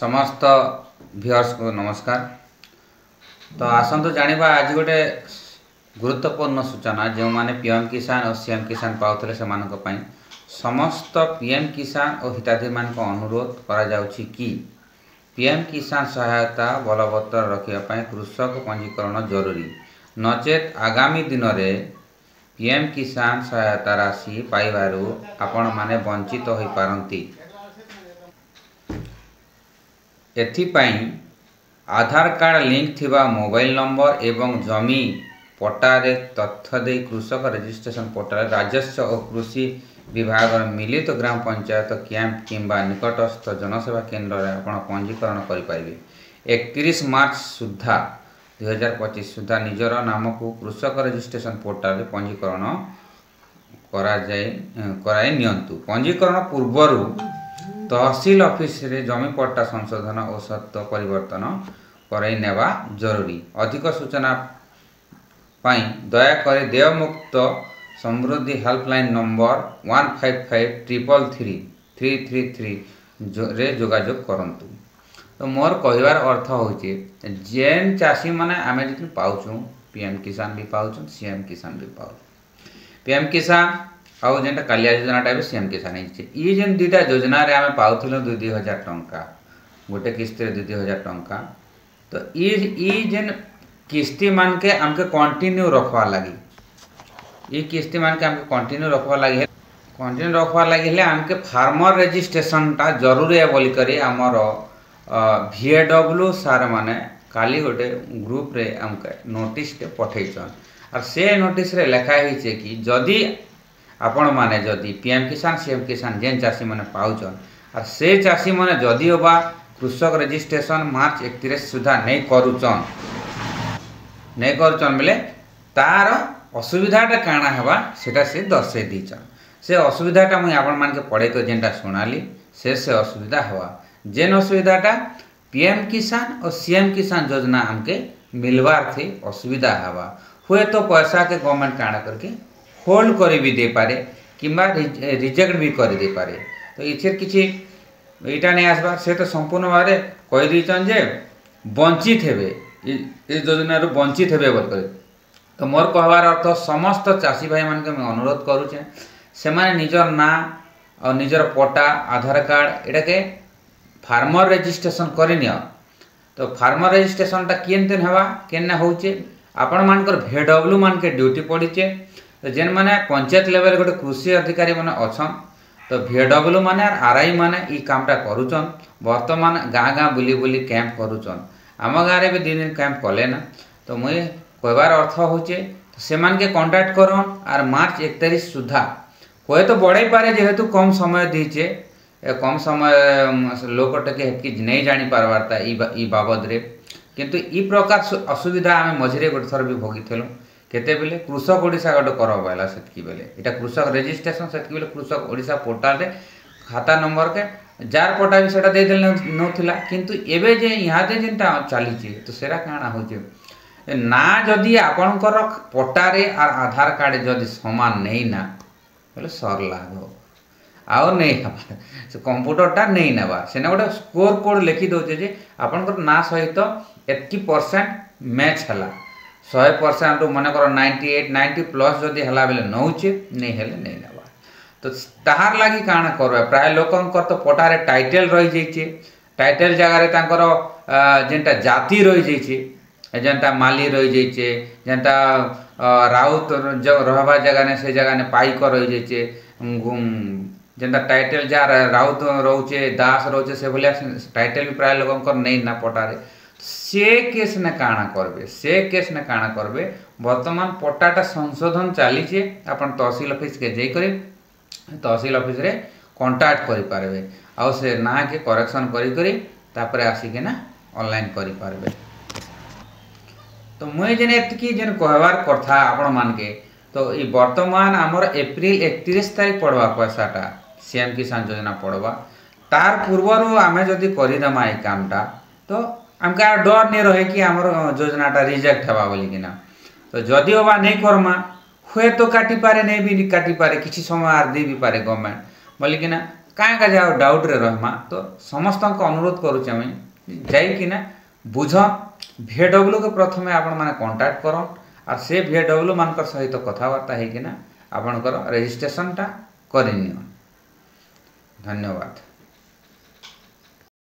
समस्त व्यूअर्स को नमस्कार। तो आसतु जानिबा आज गोटे गुरुत्वपूर्ण सूचना जो माने पीएम किसान और सीएम किसान पाउथले से मानक पई समस्त पीएम किसान और हिताधी मान को अनुरोध करा जाउछि कि पीएम किसान सहायता बलवत्तर रखिया पई कृषक पंजीकरण जरूरी नचेत आगामी दिन में पीएम किसान सहायता राशि पाइबारु आपण माने वंचित होई पारंती। एथिपाई आधार कार्ड लिंक थिबा मोबाइल नंबर एवं जमी पट्टारे तथ्य दे कृषक रजिस्ट्रेशन पोर्टाल राजस्व और कृषि विभाग मिलित ग्राम पंचायत कैंप किंबा निकटस्थ जनसेवा केन्द्र में आपण पंजीकरण करें। 31 मार्च सुधा 2025 सुधा निजर नाम को कृषक रजिस्ट्रेशन पोर्टाल पंजीकरण कराई नियंतु। पंजीकरण पूर्वरु तहसील ऑफिस रे जमी पट्टा संशोधन और सत्य परिवर्तन कराई नेवा जरूरी। अधिक सूचना पाई दयाकर देयमुक्त समृद्धि हेल्पलाइन नंबर 155333 रे जोगाजोग करंतु। तो मोर कहबार अर्थ होचे जेन चाषी माने आमे जितन पाउछु पीएम किसान भी पाउछु सीएम किसान भी पाउछु। पीएम किसान आउ जेनटा कालिया योजनाटा भी सीएम किसान ये जेन दुईटा योजना रे आमे पाउथिलो 2000 टंका गोटे किस्ती रे 2000 टंका। तो ये जेन किस्ती मान के हमके कंटिन्यू रखवा लगी ये किस्ती मान के हमके कंटिन्यू रखवा लगी हेले हमके फार्मर रजिस्ट्रेशन टा जरूरी है बोली करी हमर VAW सार माने काली गोटे ग्रुप रे हमके नोटिस के पठैछन और से नोटिस रे लिखा हिचे कि जदी आपण माने जदि पीएम किसान सीएम किसान जेन चाषी माने पाउछन और से चाषी माने जदि होबा कृषक रजिस्ट्रेशन मार्च 31 सुधा नहीं करूचन बेले तार असुविधाटा काना हेबा सेटा से दर्शे दीचन। से असुविधाटा मुई आपण मान के पढ़े को जेनटा सुनाली से असुविधा हवा जेन असुविधाटा पीएम किसान और सीएम किसान योजना हमके मिलवार थी असुविधा हवा हुए तो पैसा के गवर्नमेंट काना करके होल्ड कर भी दे पारे किंबा रिजेक्ट भी कर दे पारे। तो इथे किछि एटा नहीं आसबार से तो संपूर्ण भाव कही दीचन जे वंचित हेबे ये योजना रो वंचित हेबे बोल कर। तो मोर कहबार अर्थ समस्त चाषी भाई मान के मैं अनुरोध करूचे से माने निजर ना और निजर पट्टा आधार कार्ड एटा के फार्मर रजिस्ट्रेशन करिनियो। तो फार्मर रजिस्ट्रेशन टा केनतेन हेबा केन होचे आपण मानकर VAW मान के ड्यूटी पड़ीचे। तो जेन माने पंचायत लेवल गोटे कृषि अधिकारी माने अछन तो VAW माने RI माने ई कामटा करूचन वर्तमान गाँ गाँ बुली बुली कैंप करूचन आम गाँव रे भी 2 दिन कैंप कले ना। तो मुई कहबार अर्थ होचे से मान के कांटेक्ट करन और मार्च 31 सुधा कोई तो बढ़ाई पारे जेहेतु कम समय दीचे कम समय लोकटे के नहीं जानी पारवारता ई बाबद रे किंतु ई प्रकार असुविधा आमे मझिरे गोटे थर भी भोगिथेलु केते बेले कृषक ओडिशा गोटे करब बाला सेतकी बेले एटा कृषक रजिस्ट्रेशन सेतकी बेले कृषक ओडिशा पोर्टल रे खाता नंबर के जार पटा भी सेटा दे देल नथिला किंतु एबे जे यहाँ दे जेनटा चली छी तो सेरा काना होचे ना जदि आपनकर पट्टा रे और आधार कार्ड जदि समान नहीं ना बोले सर लागो आउ नहीं हबा से कंप्यूटरटा नहीं नेबा सेना गोटे स्कोर कोड लिखि दोचे जे आपनकर ना सहित 80% मैच हला 100% मन कर 98 90 प्लस जदि हला बेले नौचे नहीं हेले नहीं नेबा। तो ताहार लागी काना करबा प्राय लोकंकर तो पटारे टाइटल रही जाइछे टाइटल जगह रे तांकर जेनटा जाति रही जाइछे जेनटा माली रही जाइछे जेनटा राउत जो रहबा जगह ने से जगह ने पाइक रही जाइछे जेनटा टाइटल जा राउत रहउचे दास रहउचे से भलिया टाइटल भी प्राय लोकंकर नहीं ना पटारे से केस ने काना करबे वर्तमान पट्टाटा संशोधन चली अपन तहसील ऑफिस के जाई करे तहसील ऑफिस रे कांटेक्ट करि पारबे आ से ना के करेक्शन करी तापर आसी के ना ऑनलाइन करि पारबे। तो मुई जेने एतकी जेन कहबार कथा आपण मान के तो ई वर्तमान हमर अप्रैल 31 तारिख पड़वा पैसाटा सीएम किसान योजना पड़वा तार पूर्वरु आमे जदि करि दमा ए कामटा तो हमका डर नहीं रहे कि हमर योजनाटा रिजेक्ट हेबा बोली कि ना। तो जदि होबा नहीं करमा हुए तो काटी पारे नहीं भी काटी पारे किसी समय आर दे भी पारे गवर्नमेंट बोली कि ना काँ का जाओ डाउट रे रहमा तो समस्त अनुरोध करुचे मुई जाइकिना बुझ VW के प्रथमे आपण माने कांटेक्ट करन और से VW मानकर सहित कथबार्ता होकिना आपणकर रजिस्ट्रेशन टा करनियो। धन्यवाद।